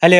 Hello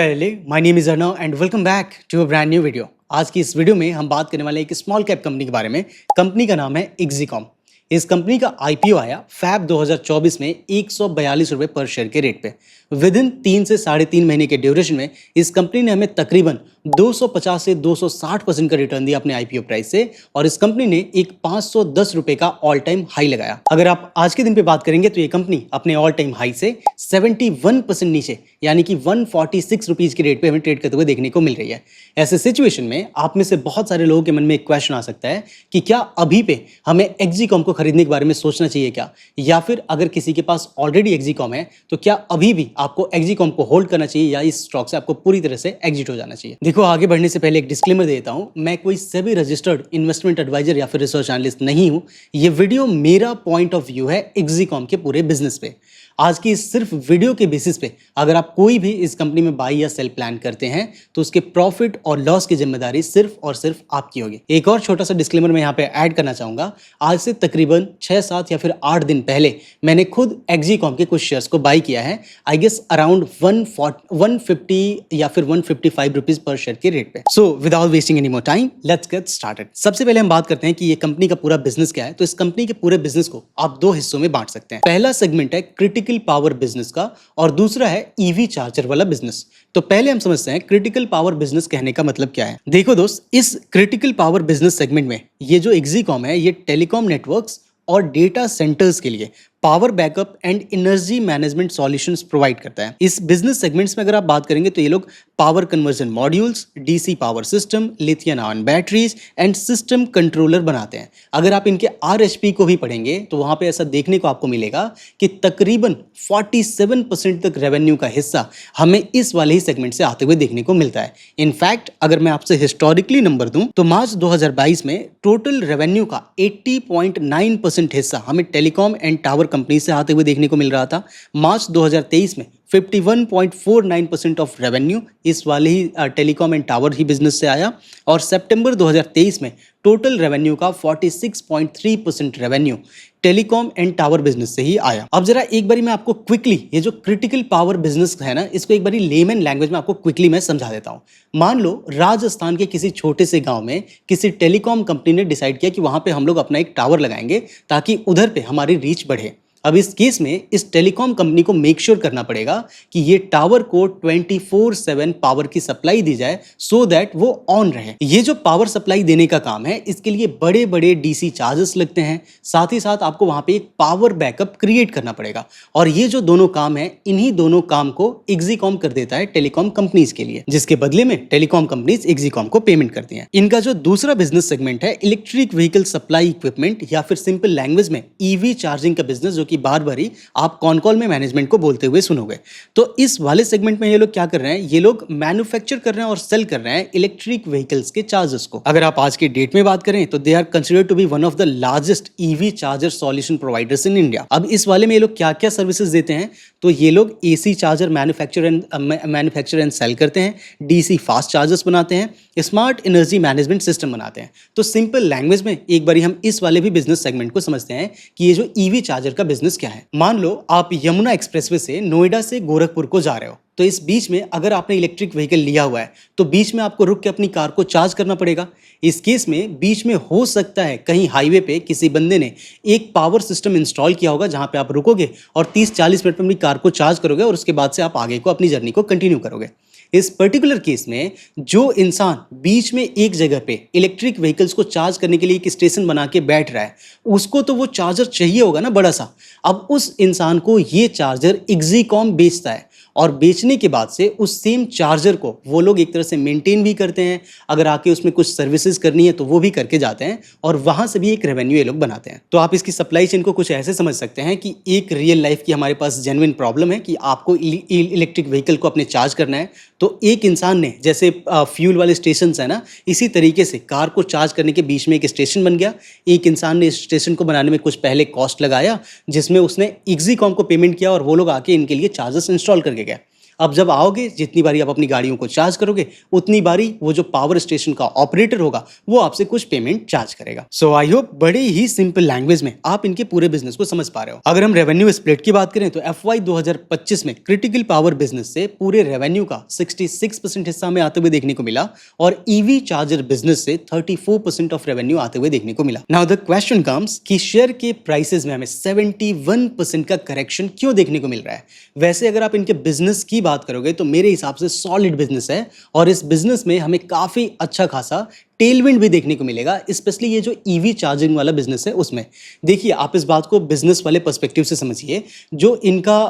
my name is Arnav and welcome back to a brand new video. आज की इस video में हम बात करने वाले एक स्मॉल कैप कंपनी के बारे में। कंपनी का नाम है एग्जीकॉम। इस कंपनी का आईपीओ आया फैब 2024 में 142 रुपये पर शेयर के रेट पे। विद इन 3 से 3.5 महीने के ड्यूरेशन में इस कंपनी ने हमें तकरीबन 250 से 260% का रिटर्न दिया अपने आईपीओ प्राइस से, और इस कंपनी ने एक 510 रुपए का ऑल टाइम हाई लगाया। अगर आप आज के दिन पे बात करेंगे तो ये कंपनी अपने ऑल टाइम हाई से 71% नीचे यानी कि 146 रुपीज के रेट पे हमें ट्रेड करते हुए देखने को मिल रही है। ऐसे सिचुएशन में आप में से बहुत सारे लोगों के मन में एक क्वेश्चन आ सकता है कि क्या अभी पे हमें एग्जीकॉम को खरीदने के बारे में सोचना चाहिए क्या, या फिर अगर किसी के पास ऑलरेडी एग्जीकॉम है तो क्या अभी भी आपको एग्जीकॉम को होल्ड करना चाहिए या इस स्टॉक से आपको पूरी तरह से एग्जिट हो जाना चाहिए। देखो, आगे बढ़ने से पहले एक डिस्क्लेमर देता हूं, मैं कोई सेबी रजिस्टर्ड इन्वेस्टमेंट एडवाइजर या फिर रिसर्च एनालिस्ट नहीं हूं। ये वीडियो मेरा पॉइंट ऑफ व्यू है एग्जीकॉम के पूरे बिजनेस पे। आज की इस सिर्फ वीडियो के बेसिस पे अगर आप कोई भी इस कंपनी में बाई या सेल प्लान करते हैं तो उसके प्रॉफिट और लॉस की जिम्मेदारी सिर्फ और सिर्फ आपकी होगी। एक और छोटा सा डिस्क्लेमर मैं यहाँ पे ऐड करना चाहूंगा। आज से तकरीबन 6-7 या फिर 8 दिन पहले मैंने खुद एग्जीकॉम के कुछ शेयर्स को बाई किया है, आई गेस अराउंड 150 या फिर 155 रुपीज पर शेयर के रेट पे। So without wasting any more time let's get started. सबसे पहले हम बात करते हैं कि ये कंपनी का पूरा बिजनेस क्या है। तो इस कंपनी के पूरे बिजनेस को आप 2 हिस्सों में बांट सकते हैं। पहला सेगमेंट है क्रिटिकल पावर बिजनेस का और दूसरा है ईवी चार्जर वाला बिजनेस। तो पहले हम समझते हैं क्रिटिकल पावर बिजनेस कहने का मतलब क्या है। देखो दोस्त, इस क्रिटिकल पावर बिजनेस सेगमेंट में ये जो एग्जीकॉम है ये टेलीकॉम नेटवर्क्स और डेटा सेंटर्स के लिए power backup and energy management solutions provide करता है। इस बिजनेस सेगमेंट्स में अगर आप बात करेंगे तो ये लोग power conversion modules, DC power system, lithium ion batteries and system controller बनाते हैं। अगर आप इनके आरएचपी को भी पढ़ेंगे तो वहां पे ऐसा देखने को आपको मिलेगा कि तकरीबन 47% तक रेवेन्यू का हिस्सा हमें इस वाले ही सेगमेंट से आते हुए देखने को मिलता है। इनफैक्ट अगर मैं आपसे हिस्टोरिकली नंबर दूं तो मार्च 2022 में टोटल रेवेन्यू का 80.9% हिस्सा हमें टेलीकॉम एंड टावर कंपनी से आते हुए देखने को मिल रहा था। मार्च 2023 में 51.49% ऑफ रेवेन्यू इस वाले ही टेलीकॉम एंड टावर ही बिजनेस से आया, और सितंबर 2023 में टोटल रेवेन्यू का 46.3% revenue telecom and tower business से ही आया। अब जरा एक बारी मैं आपको क्विकली ये जो क्रिटिकल पावर बिजनेस है ना, इसको एक बारी लेमन लैंग्वेज में आपको क्विकली मैं समझा देता हूँ। मान लो राजस्थान के किसी छोटे से गांव में किसी टेलीकॉम कंपनी ने डिसाइड किया कि वहां पे हम लोग अपना एक टावर लगाएंगे ताकि उधर पे हमारी रीच बढ़े। अब इस केस में इस टेलीकॉम कंपनी को मेक श्योर करना पड़ेगा कि ये टावर को 24/7 पावर की सप्लाई दी जाए सो दैट वो ऑन रहे। ये जो पावर सप्लाई देने का काम है इसके लिए बड़े बड़े डीसी चार्जेस लगते हैं, साथ ही साथ आपको वहां पे एक पावर बैकअप क्रिएट करना पड़ेगा, और ये जो दोनों काम है इन्हीं दोनों काम को एग्जीकॉम कर देता है टेलीकॉम कंपनीज के लिए, जिसके बदले में टेलीकॉम कंपनीज एग्जीकॉम को पेमेंट करती हैं। इनका जो दूसरा बिजनेस सेगमेंट है इलेक्ट्रिक व्हीकल सप्लाई इक्विपमेंट या फिर सिंपल लैंग्वेज में ईवी चार्जिंग का बिजनेस, जो कि बार बार ही आप कॉन कॉल में मैनेजमेंट को बोलते हुए सुनोगे। तो इस वाले सेगमेंट में ये लोग क्या कर रहे हैं, ये लोग मैन्युफैक्चर कर रहे हैं और सेल कर रहे हैं इलेक्ट्रिक व्हीकल्स के चार्जर्स को। अगर आप आज के डेट में बात करें तो they are considered to be one of the largest EV charger solution providers in India. अब इस वाले में ये लोग क्या क्या सर्विसेज देते हैं, तो ये लोग AC charger manufacture and sell करते हैं, डीसी फास्ट चार्जर्स बनाते हैं, स्मार्ट एनर्जी मैनेजमेंट सिस्टम बनाते हैं। तो सिंपल लैंग्वेज में एक बारी हम इस वाले भी बिजनेस सेगमेंट को समझते हैं कि ये जो ईवी चार्जर का बिजनेस क्या है। मान लो आप यमुना एक्सप्रेसवे से नोएडा से गोरखपुर को जा रहे हो, तो इस बीच में अगर आपने इलेक्ट्रिक व्हीकल लिया हुआ है तो बीच में आपको रुक के अपनी कार को चार्ज करना पड़ेगा। इस केस में बीच में हो सकता है कहीं हाईवे पे किसी बंदे ने एक पावर सिस्टम इंस्टॉल किया होगा जहां पे आप रुकोगे और 30-40 मिनट में अपनी कार को चार्ज करोगे और उसके बाद से आप आगे को अपनी जर्नी को कंटिन्यू करोगे। इस पर्टिकुलर केस में जो इंसान बीच में एक जगह पे इलेक्ट्रिक व्हीकल्स को चार्ज करने के लिए एक स्टेशन बना के बैठ रहा है, उसको तो वो चार्जर चाहिए होगा ना बड़ा सा। अब उस इंसान को ये चार्जर एग्जीकॉम बेचता है, और बेचने के बाद से उस सेम चार्जर को वो लोग एक तरह से मेंटेन भी करते हैं, अगर आके उसमें कुछ सर्विसेज करनी है तो वो भी करके जाते हैं, और वहां से भी एक रेवेन्यू ये लोग बनाते हैं। तो आप इसकी सप्लाई चेन को कुछ ऐसे समझ सकते हैं कि एक रियल लाइफ की हमारे पास जेन्युइन प्रॉब्लम है कि आपको इलेक्ट्रिक व्हीकल को अपने चार्ज करना है, तो एक इंसान ने जैसे फ्यूल वाले स्टेशन है ना, इसी तरीके से कार को चार्ज करने के बीच में एक स्टेशन बन गया। एक इंसान ने इस स्टेशन को बनाने में कुछ पहले कॉस्ट लगाया जिसमें उसने एग्जीकॉम को पेमेंट किया और वो लोग आके इनके लिए चार्जर्स इंस्टॉल करके गए। अब जब आओगे, जितनी बारी आप अपनी गाड़ियों को चार्ज करोगे उतनी बारी वो जो पावर स्टेशन का ऑपरेटर होगा वो आपसे कुछ पेमेंट चार्ज करेगा। सो आई होप बड़े ही सिंपल लैंग्वेज में आप इनके पूरे बिजनेस को समझ पा रहे हो। अगर हम रेवेन्यू स्प्लिट की बात करें तो FY 2025 में क्रिटिकल पावर बिजनेस से पूरे रेवेन्यू का 66% हिस्सा हमें आते हुए देखने को मिला और ईवी चार्जर बिजनेस से 34% ऑफ रेवेन्यू आते हुए देखने को मिला। नाउ द क्वेश्चन कम्स कि शेयर के प्राइसेस में हमें 71% का करेक्शन क्यों देखने को मिल रहा है। वैसे अगर आप इनके बिजनेस की बात करोगे तो मेरे हिसाब से सॉलिड बिजनेस है और इस बिजनेस में हमें काफी अच्छा खासा टेलविंड भी देखने को मिलेगा, स्पेशली ये जो ईवी चार्जिंग वाला बिजनेस है उसमें। देखिए, आप इस बात को बिजनेस वाले पर्सपेक्टिव से समझिए। जो इनका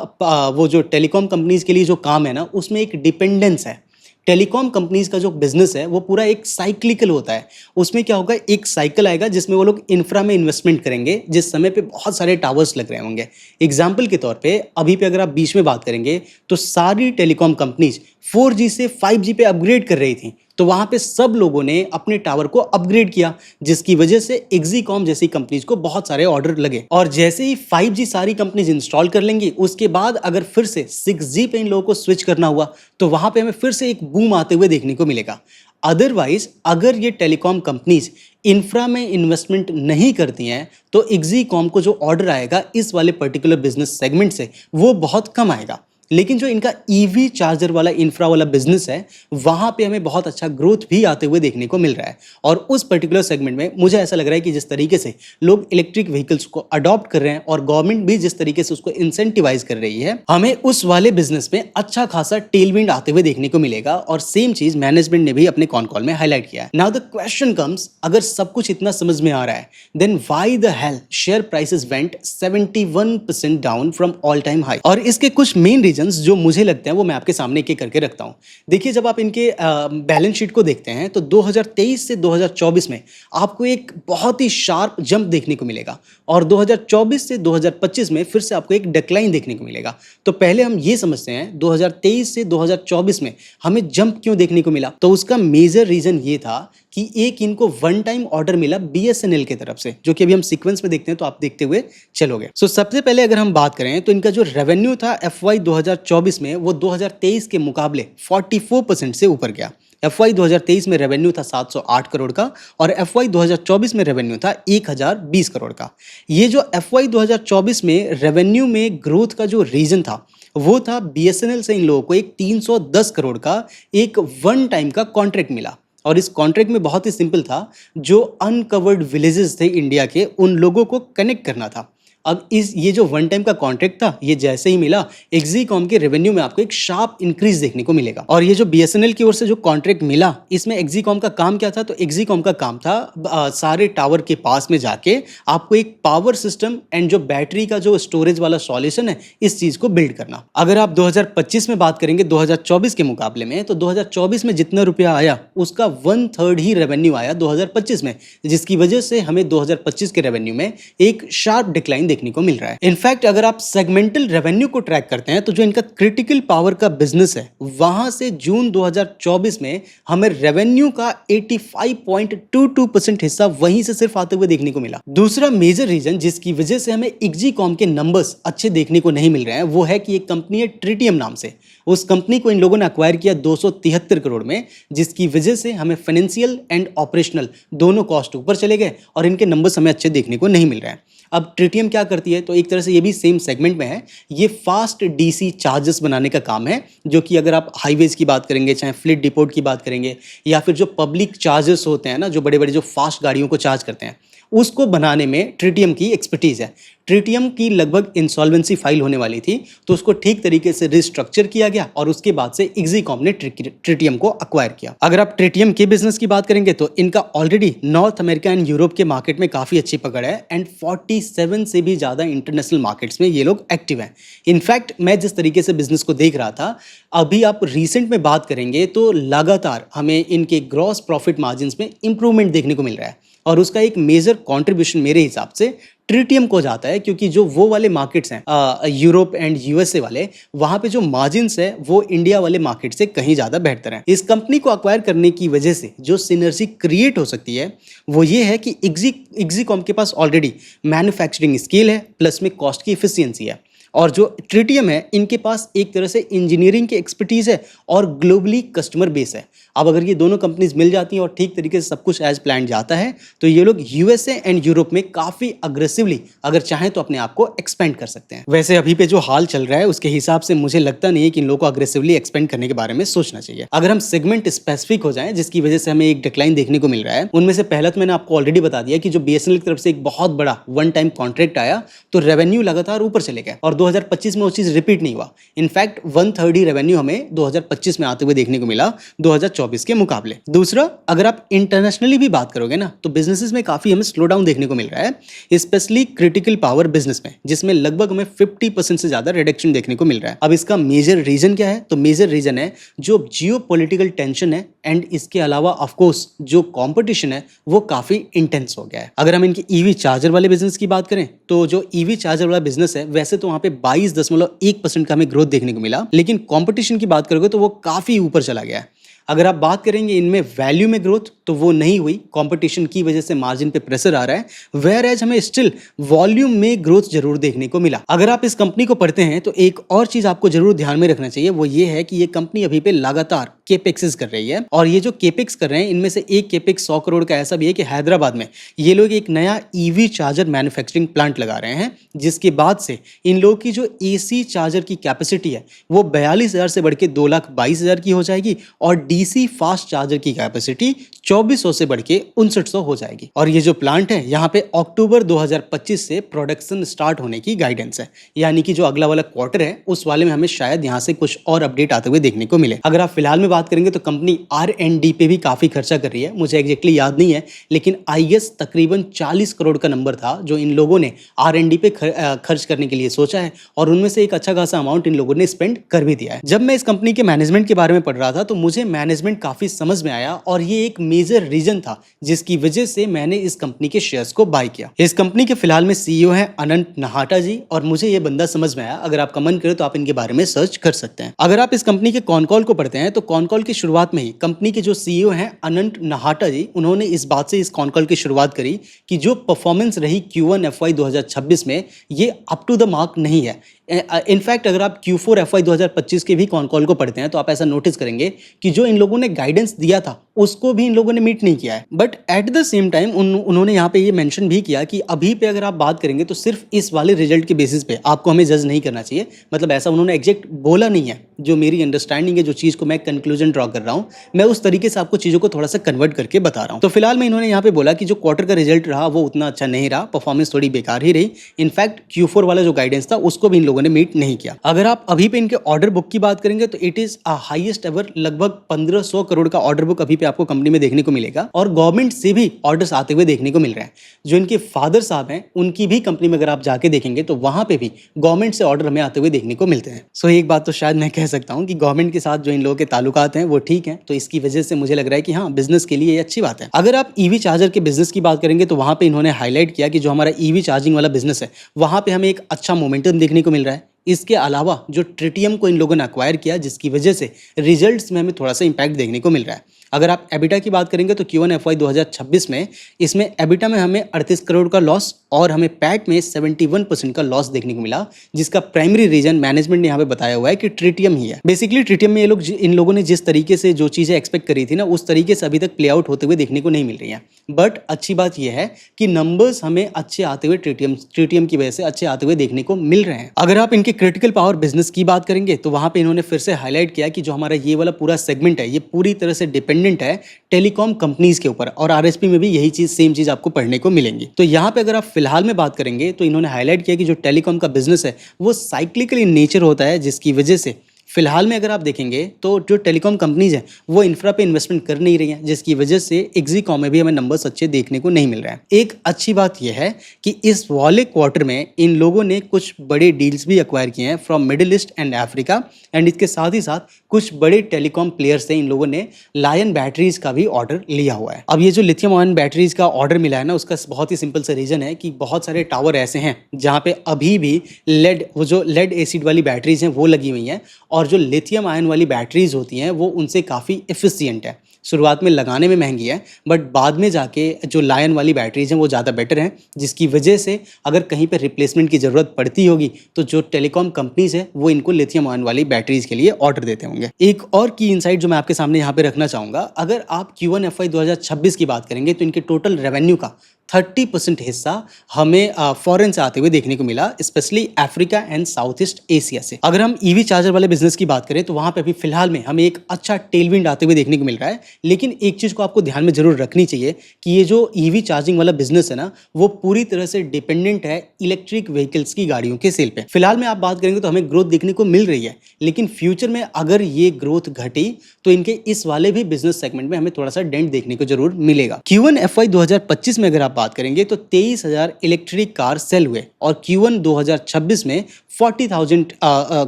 वो जो टेलीकॉम कंपनीज के लिए जो काम है ना, उसमें एक डिपेंडेंस है। टेलीकॉम कंपनीज का जो बिजनेस है वो पूरा एक साइक्लिकल होता है। उसमें क्या होगा, एक साइकिल आएगा जिसमें वो लोग इंफ्रा में इन्वेस्टमेंट करेंगे जिस समय पे बहुत सारे टावर्स लग रहे होंगे। एग्जाम्पल के तौर पे अभी पे अगर आप बीच में बात करेंगे तो सारी टेलीकॉम कंपनीज 4G से 5G पे अपग्रेड कर रही थी, तो वहां पे सब लोगों ने अपने टावर को अपग्रेड किया जिसकी वजह से एक्जीकॉम जैसी कंपनीज को बहुत सारे ऑर्डर लगे। और जैसे ही 5G सारी कंपनीज इंस्टॉल कर लेंगी उसके बाद अगर फिर से 6G पे इन लोगों को स्विच करना हुआ तो वहां पे हमें फिर से एक बूम आते हुए देखने को मिलेगा। अदरवाइज अगर ये टेलीकॉम कंपनीज इंफ्रा में इन्वेस्टमेंट नहीं करती हैं तो एक्जीकॉम को जो ऑर्डर आएगा इस वाले पर्टिकुलर बिजनेस सेगमेंट से वो बहुत कम आएगा। लेकिन जो इनका ईवी चार्जर वाला इंफ्रा वाला बिजनेस है वहां पे हमें बहुत अच्छा ग्रोथ भी आते हुए देखने को मिल रहा है। और उस पर्टिकुलर सेगमेंट में मुझे ऐसा लग रहा है कि जिस तरीके से लोग इलेक्ट्रिक व्हीकल्स को अडॉप्ट कर रहे हैं और गवर्नमेंट भी जिस तरीके से उसको इंसेंटिवाइज कर रही है, हमें उस वाले बिजनेस में अच्छा खासा टेलविंड आते हुए देखने को मिलेगा। और सेम चीज मैनेजमेंट ने भी अपने कॉन कॉल में हाईलाइट किया है। नाउ द क्वेश्चन कम्स, अगर सब कुछ इतना समझ में आ रहा है then why the hell share prices went 71% down from all time high. और इसके कुछ मेन रीजंस जो मुझे लगते हैं वो मैं आपके सामने एक एक करके रखता हूं। देखिए, जब आप इनके बैलेंस शीट को देखते हैं तो 2023 से 2024 में आपको एक बहुत ही शार्प जंप देखने को मिलेगा और 2024 से 2025 में फिर से आपको एक डिक्लाइन देखने को मिलेगा। तो पहले हम ये समझते हैं 2023 से 2024 में हमें जंप क्यों देखने को मिला। तो उसका मेजर रीजन ये था कि एक इनको वन टाइम ऑर्डर मिला BSNL की तरफ से, जो कि अभी हम सीक्वेंस में देखते हैं तो आप देखते हुए चलोगे। सो सबसे पहले अगर हम बात करें तो इनका जो रेवेन्यू था FY 2024 में वो 2023 के मुकाबले 44% से ऊपर गया। FY 2023 में रेवेन्यू था 708 करोड़ का और FY 2024 में रेवेन्यू था 1020 करोड़ का। ये जो FY 2024 में रेवेन्यू में ग्रोथ का जो रीजन था वो था BSNL से इन लोगों को एक 310 करोड़ का एक वन टाइम का कॉन्ट्रैक्ट मिला। और इस कॉन्ट्रैक्ट में बहुत ही सिंपल था, जो अनकवर्ड विलेजेस थे इंडिया के उन लोगों को कनेक्ट करना था। अब ये जो वन टाइम का कॉन्ट्रैक्ट था ये जैसे ही मिला एक्जीकॉम के रेवेन्यू में आपको एक शार्प इंक्रीज देखने को मिलेगा। और ये जो BSNL की ओर से जो कॉन्ट्रैक्ट मिला इसमें एक्जीकॉम का काम क्या था, तो एक्जीकॉम का काम था सारे टावर के पास में जाके आपको एक पावर सिस्टम एंड जो बैटरी का जो स्टोरेज वाला सॉल्यूशन है इस चीज को बिल्ड करना। अगर आप 2025 में बात करेंगे 2024 के मुकाबले में, तो 2024 में जितना रुपया आया उसका 1/3 ही रेवेन्यू आया 2025 में, जिसकी वजह से हमें 2025 के रेवेन्यू में एक शार्प डिक्लाइन देखने को मिल रहा है। इनफैक्ट अगर आप सेगमेंटल रेवेन्यू को ट्रैक करते हैं तो जो इनका क्रिटिकल पावर का बिजनेस है वहां से जून 2024 में हमें रेवेन्यू का 85.22% हिस्सा वहीं से सिर्फ आते हुए देखने को मिला। दूसरा मेजर रीजन जिसकी वजह से हमें एक्जीकॉम के नंबर्स अच्छे देखने को नहीं मिल रहे हैं वो है कि एक कंपनी है ट्रिटियम नाम से। उस कंपनी को इन लोगों ने अक्वायर किया 273 करोड़ में, जिसकी वजह से हमें फाइनेंशियल एंड ऑपरेशनल दोनों कॉस्ट ऊपर चले गए और इनके नंबर्स हमें अच्छे देखने को नहीं मिल रहे हैं। अब ट्रिटियम क्या करती है, तो एक तरह से ये भी सेम सेगमेंट में है। ये फास्ट DC चार्जेस बनाने का काम है, जो कि अगर आप हाईवेज की बात करेंगे, चाहे फ्लीट डिपोट की बात करेंगे या फिर जो पब्लिक चार्जेस होते हैं ना, जो बड़े बड़े जो फास्ट गाड़ियों को चार्ज करते हैं, उसको बनाने में ट्रिटियम की एक्सपर्टीज है। ट्रिटियम की लगभग इंसॉल्वेंसी फाइल होने वाली थी तो उसको ठीक तरीके से रिस्ट्रक्चर किया गया और उसके बाद से एक्जीकॉम ने ट्रिटियम को अक्वायर किया। अगर आप ट्रिटियम के बिजनेस की बात करेंगे तो इनका already north America and Europe के मार्केट में काफी अच्छी पकड़ है एंड 47 से भी ज्यादा इंटरनेशनल मार्केट्स में ये लोग एक्टिव हैं। इनफैक्ट मैं जिस तरीके से बिजनेस को देख रहा था, अभी आप रिसेंट में बात करेंगे तो लगातार हमें इनके ग्रॉस प्रॉफिट मार्जिन में इंप्रूवमेंट देखने को मिल रहा है और उसका एक मेजर कॉन्ट्रीब्यूशन मेरे हिसाब से ट्रिटियम को जाता है, क्योंकि जो वो वाले मार्केट्स हैं यूरोप एंड USA वाले, वहां पे जो मार्जिन्स है वो इंडिया वाले मार्केट से कहीं ज्यादा बेहतर है। इस कंपनी को अक्वायर करने की वजह से जो सिनर्जी क्रिएट हो सकती है वो ये है कि एक्जीकॉम के पास ऑलरेडी मैन्युफैक्चरिंग स्किल है प्लस में कॉस्ट की इफिशियंसी है और जो ट्रिटियम है इनके पास एक तरह से इंजीनियरिंग की एक्सपर्टीज है और ग्लोबली कस्टमर बेस है। अब अगर ये दोनों कंपनीज मिल जाती हैं और ठीक तरीके से सब कुछ एज प्लान जाता है तो ये लोग यूएसए एंड यूरोप में काफी अग्रेसिवली अगर चाहें तो अपने आप को एक्सपेंड कर सकते हैं। वैसे अभी पे जो हाल चल रहा है उसके हिसाब से मुझे लगता नहीं है कि इन लोगों को अग्रेसिवली एक्सपेंड करने के बारे में सोचना चाहिए। अगर हम सेगमेंट स्पेसिफिक हो जाएं जिसकी वजह से हमें एक डिक्लाइन देखने को मिल रहा है, उनमें से पहला तो मैंने आपको ऑलरेडी बता दिया कि जो बीएसएनएल की तरफ से एक बहुत बड़ा वन टाइम कॉन्ट्रैक्ट आया तो रेवेन्यू लगातार ऊपर चले गया और 2025 में वो चीज रिपीट नहीं हुआ। इनफैक्ट 1/3 ही रेवेन्यू हमें 2025 में आते हुए देखने को मिला 2024 के मुकाबले। दूसरा, अगर आप इंटरनेशनली भी बात करोगे ना तो बिजनेसेस में काफी हमें स्लो डाउन देखने को मिल रहा है, स्पेशली क्रिटिकल पावर बिजनेस में, जिसमें लगभग हमें 50% से ज्यादा रिडक्शन देखने को मिल रहा है। अब इसका मेजर रीजन क्या है? तो मेजर रीजन है जो जियोपॉलिटिकल टेंशन है एंड इसके अलावा ऑफ कोर्स जो कंपटीशन है वो काफी इंटेंस हो गया है। अगर हम इनके ईवी चार्जर वाले बिजनेस की बात करें तो जो ईवी चार्जर वाला बिजनेस है वैसे तो वहां पे 22.1% का हमें ग्रोथ देखने को मिला, लेकिन कंपटीशन की बात करोगे तो वो काफी ऊपर चला गया है। अगर आप बात करेंगे इनमें वैल्यू में ग्रोथ तो वो नहीं हुई, कंपटीशन की वजह से मार्जिन पे प्रेशर आ रहा है, वेयर एज हमें स्टिल वॉल्यूम में ग्रोथ जरूर देखने को मिला। अगर आप इस कंपनी को पढ़ते हैं तो एक और चीज आपको जरूर ध्यान में रखना चाहिए, वो ये है कि ये कंपनी अभी पे लगातार केपेक्सेस कर रही है और ये जो केपेक्स कर रहे हैं इनमें से एक केपेक्स 100 करोड़ का ऐसा भी है कि हैदराबाद में ये लोग एक नया ईवी चार्जर मैन्युफैक्चरिंग प्लांट लगा रहे हैं, जिसके बाद से इन लोगों की जो एसी चार्जर की कैपेसिटी है वो 42,000 से बढ़ के 2,22,000 की हो जाएगी और डीसी फास्ट चार्जर की कैपेसिटी 2400 से बढ़ के 5900 हो जाएगी। और ये जो प्लांट है यहाँ पे अक्टूबर 2025 से प्रोडक्शन स्टार्ट होने की गाइडेंस है, यानी कि जो अगला वाला क्वार्टर है उस वाले में हमें शायद यहाँ से कुछ और अपडेट आते हुए देखने को मिले। अगर आप फिलहाल में बात करेंगे तो कंपनी R&D पे भी काफी खर्चा कर रही है, मुझे एग्जैक्टली याद नहीं है लेकिन आई गेस तकरीबन 40 करोड़ का नंबर था जो इन लोगों ने R&D पे खर्च करने के लिए सोचा है और उनमें से एक अच्छा खासा अमाउंट इन लोगों ने स्पेंड कर भी दिया है। जब मैं इस कंपनी के मैनेजमेंट के बारे में पढ़ रहा था तो मुझे मैनेजमेंट काफी समझ में आया और ये एक मेजर रीजन था जिसकी वजह से मैंने इस कंपनी के शेयर्स को बाय किया। इस कंपनी के फिलहाल में सीईओ हैं अनंत नहाटा जी और मुझे ये बंदा समझ में आया। अगर आपका मन करे तो आप इनके बारे में सर्च कर सकते हैं। अगर आप इस कंपनी के कॉन कॉल को पढ़ते हैं तो कॉन कॉल की शुरुआत में ही कंपनी के जो सीईओ हैं अनंत नहाटा जी, उन्होंने इस बात से इस कॉन कॉल की शुरुआत करी कि जो परफॉर्मेंस रही Q1 FY 2026 में ये अप टू द मार्क नहीं है। इनफैक्ट अगर आप Q4 FY 2025 के भी कॉन कॉल को पढ़ते हैं तो आप ऐसा नोटिस करेंगे कि जो इन लोगों ने गाइडेंस दिया था उसको भी इन लोगों ने मीट नहीं किया है। But at the same time उन्होंने यहाँ पे ये मेंशन भी किया कि अभी पे अगर आप बात करेंगे तो सिर्फ इस वाले रिजल्ट के बेसिस पे आपको हमें जज नहीं करना चाहिए। मतलब ऐसा उन्होंने एग्जैक्ट बोला नहीं है, जो मेरी अंडरस्टैंडिंग है, जो चीज़ को मैं कंक्लूजन ड्रॉ कर रहा हूँ मैं उस तरीके से आपको चीज़ों को थोड़ा सा कन्वर्ट करके बता रहा हूँ। तो फिलहाल में इन्होंने यहाँ पे बोला कि जो क्वार्टर का रिजल्ट रहा वो उतना अच्छा नहीं रहा, परफॉर्मेंस थोड़ी बेकार ही रही। इनफैक्ट Q4 वाला जो गाइडेंस था उसको भी इन लोगों ने मीट नहीं किया। अगर आप अभी पे इनके ऑर्डर बुक की बात करेंगे तो इट इज हाईएस्ट एवर, लगभग 1500 करोड़ का ऑर्डर बुक अभी पे आपको कंपनी में देखने को मिलेगा और गवर्नमेंट से भी ऑर्डर्स आते हुए देखने को मिल रहे हैं। जो इनके फादर साहब हैं उनकी भी कंपनी में अगर आप जाके देखेंगे तो वहां पे भी गवर्नमेंट से ऑर्डर हमें आते हुए देखने को मिलते हैं। सो एक बात तो शायद मैं कह सकता हूं कि गवर्नमेंट के साथ जो इन लोगों के ताल्लुकात हैं वो ठीक हैं, तो इसकी वजह से मुझे लग रहा है कि हाँ, बिजनेस के लिए ये अच्छी बात है। अगर आप ईवी चार्जर के बिजनेस की बात करेंगे तो वहां पे इन्होंने हाईलाइट किया कि जो हमारा ईवी चार्जिंग वाला बिजनेस है वहां पे हमें एक अच्छा मोमेंटम देखने को मिल रहा है। इसके अलावा जो ट्रिटियम को इन लोगों ने अक्वायर किया जिसकी वजह से रिजल्ट्स में हमें थोड़ा सा इंपैक्ट देखने को मिल रहा है। अगर आप एबिटा की बात करेंगे तो Q1 FY 2026 में इसमें एबिटा में हमें 38 करोड़ का लॉस और हमें पैट में 71% का लॉस देखने को मिला, जिसका प्राइमरी रीजन मैनेजमेंट ने यहाँ पे बताया हुआ है कि ट्रिटियम ही है। बेसिकली ट्रिटियम में इन लोगों ने जिस तरीके से जो चीज़ें एक्सपेक्ट करी थी ना उस तरीके से अभी तक प्ले आउट होते हुए देखने को नहीं मिल रही है। बट अच्छी बात यह है कि नंबर्स हमें अच्छे आते हुए ट्रिटियम की वजह से अच्छे आते हुए देखने को मिल रहे हैं। अगर आप इनके क्रिटिकल पावर बिजनेस की बात करेंगे तो वहां पे इन्होंने फिर से हाईलाइट किया कि जो हमारा ये वाला पूरा सेगमेंट है ये पूरी तरह से डिपेंडेंट है टेलीकॉम कंपनीज के ऊपर और आरएसपी में भी यही चीज सेम चीज आपको पढ़ने को मिलेंगी। तो यहाँ पे अगर आप फिलहाल में बात करेंगे तो इन्होंने हाईलाइट किया कि जो टेलीकॉम का बिजनेस है वो साइक्लिकल इन नेचर होता है, जिसकी वजह से फिलहाल में अगर आप देखेंगे तो जो टेलीकॉम कंपनीज हैं वो इंफ्रा पे इन्वेस्टमेंट कर नहीं रही हैं, जिसकी वजह से एक्जीकॉम में भी हमें नंबर्स अच्छे देखने को नहीं मिल रहे हैं। एक अच्छी बात यह है कि इस वाले क्वार्टर में इन लोगों ने कुछ बड़े डील्स भी एक्वायर किए हैं from middle east and Africa and इसके साथ ही साथ कुछ बड़े टेलीकॉम प्लेयर्स से इन लोगों ने लायन बैटरीज का भी ऑर्डर लिया हुआ है। अब ये जो लिथियम आयन बैटरीज का ऑर्डर मिला है ना उसका बहुत ही सिंपल सा रीजन है कि बहुत सारे टावर ऐसे हैं जहाँ पे अभी भी लेड एसिड वाली बैटरीज हैं वो लगी हुई हैं और जो लिथियम आयन वाली बैटरीज होती हैं वो उनसे काफ़ी एफिशिएंट है। शुरुआत में लगाने में महंगी है, बट बाद में जाके जो लायन वाली बैटरीज हैं वो ज़्यादा बेटर हैं, जिसकी वजह से अगर कहीं पर रिप्लेसमेंट की ज़रूरत पड़ती होगी तो जो टेलीकॉम कंपनीज है वो इनको लिथियम आयन वाली बैटरीज के लिए ऑर्डर देते होंगे। एक और की इनसाइट जो मैं आपके सामने यहाँ पे रखना चाहूँगा, अगर आप Q1 FY 2026 की बात करेंगे तो इनके टोटल रेवेन्यू का 30% हिस्सा हमें फॉरेन से आते हुए देखने को मिला, specially Africa and south east Asia से। अगर हम ईवी चार्जर वाले बिजनेस की बात करें तो वहां पे अभी फिलहाल में हमें एक अच्छा टेलविंड आते हुए देखने को मिल रहा है, लेकिन एक चीज को आपको ध्यान में जरूर रखनी चाहिए कि ये जो ईवी चार्जिंग वाला बिजनेस है ना, वो पूरी तरह से डिपेंडेंट है इलेक्ट्रिक व्हीकल्स की गाड़ियों के सेल पे। फिलहाल में आप बात करेंगे तो हमें ग्रोथ देखने को मिल रही है, लेकिन फ्यूचर में अगर ये ग्रोथ घटी तो इनके इस वाले भी बिजनेस सेगमेंट में हमें थोड़ा सा डेंट देखने को जरूर मिलेगा। Q1 FY 2025 में अगर आप बात करेंगे तो 23,000 इलेक्ट्रिक कार सेल हुए और Q1 2026 में 40,000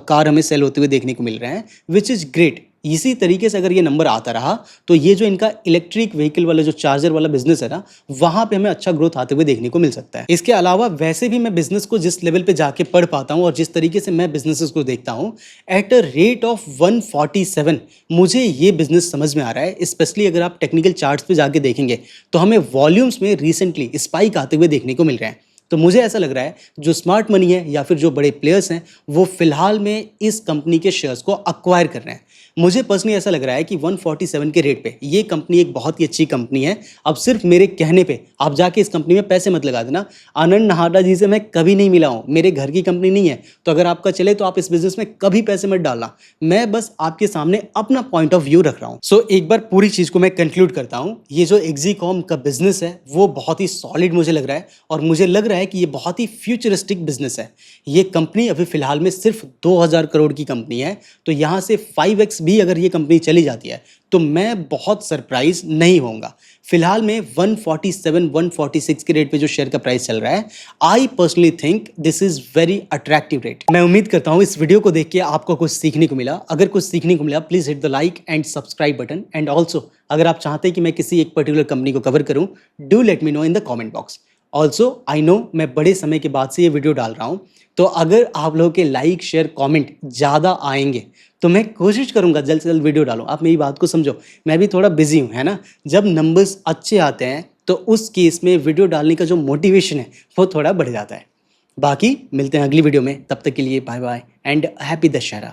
कार हमें सेल होते हुए देखने को मिल रहे हैं, विच इज ग्रेट। इसी तरीके से अगर ये नंबर आता रहा तो ये जो इनका इलेक्ट्रिक व्हीकल वाला जो चार्जर वाला बिजनेस है ना, वहां पे हमें अच्छा ग्रोथ आते हुए देखने को मिल सकता है। इसके अलावा वैसे भी मैं बिजनेस को जिस लेवल पे जाके पढ़ पाता हूं और जिस तरीके से मैं बिजनेसेस को देखता हूं, एट अ रेट ऑफ 147 मुझे ये बिजनेस समझ में आ रहा है। स्पेशली अगर आप टेक्निकल चार्ट्स पे जाके देखेंगे तो हमें वॉल्यूम्स में रिसेंटली स्पाइक आते हुए देखने को मिल रहे हैं। तो मुझे ऐसा लग रहा है जो स्मार्ट मनी है या फिर जो बड़े प्लेयर्स हैं वो फिलहाल में इस कंपनी के शेयर्स को अक्वायर कर रहे हैं। मुझे पर्सनली ऐसा लग रहा है कि 147 के रेट पे ये कंपनी एक बहुत ही अच्छी कंपनी है। अब सिर्फ मेरे कहने पे आप जाके इस कंपनी में पैसे मत लगा देना। आनंद नहाडा जी से मैं कभी नहीं मिला हूँ, मेरे घर की कंपनी नहीं है, तो अगर आपका चले तो आप इस बिजनेस में कभी पैसे मत डालना। मैं बस आपके सामने अपना पॉइंट ऑफ व्यू रख रहा हूँ। सो एक बार पूरी चीज को मैं कंक्लूड करता हूँ। ये जो एक्जीकॉम का बिजनेस है वो बहुत ही सॉलिड मुझे लग रहा है और मुझे लग रहा है कि ये बहुत ही फ्यूचरिस्टिक बिजनेस है। ये कंपनी अभी फिलहाल में सिर्फ 2000 करोड़ की कंपनी है, तो यहाँ से 5x भी अगर ये कंपनी चली जाती है तो मैं बहुत सरप्राइज नहीं होऊंगा। फिलहाल में 147-146 के रेट पे जो शेयर का प्राइस चल रहा है, I personally think this is very attractive rate. मैं उम्मीद करता हूं इस वीडियो को देख के आपको कुछ सीखने को मिला। अगर कुछ सीखने को मिला please hit the like and subscribe button, and also अगर आप चाहते हैं कि मैं किसी एक पर्टिकुलर कंपनी को कवर करूं, do let me know in the comment box. Also I know मैं बड़े समय के बाद से ये वीडियो डाल रहा हूं, तो अगर आप लोगों के लाइक शेयर कमेंट ज़्यादा आएंगे तो मैं कोशिश करूंगा जल्द से जल्द वीडियो डालूं। आप मेरी बात को समझो, मैं भी थोड़ा बिजी हूं, है ना। जब नंबर्स अच्छे आते हैं तो उस केस में वीडियो डालने का जो मोटिवेशन है वो थोड़ा बढ़ जाता है। बाकी मिलते हैं अगली वीडियो में, तब तक के लिए bye bye and happy Dussehra.